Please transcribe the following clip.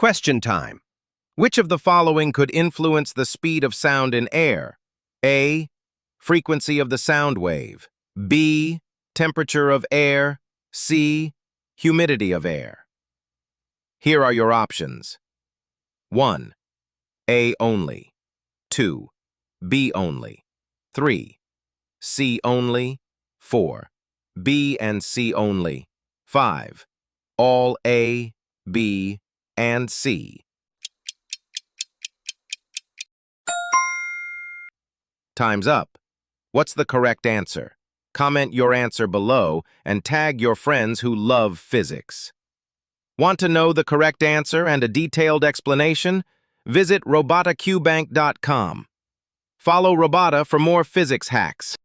Question time. Which of the following could influence the speed of sound in air? A. Frequency of the sound wave. B. Temperature of air. C. Humidity of air. Here are your options. 1. A only. 2. B only. 3. C only. 4. B and C only. 5. All A, B, and C. Time's up. What's the correct answer? Comment your answer below and tag your friends who love physics. Want to know the correct answer and a detailed explanation? Visit robotaqbank.com. Follow Robota for more physics hacks.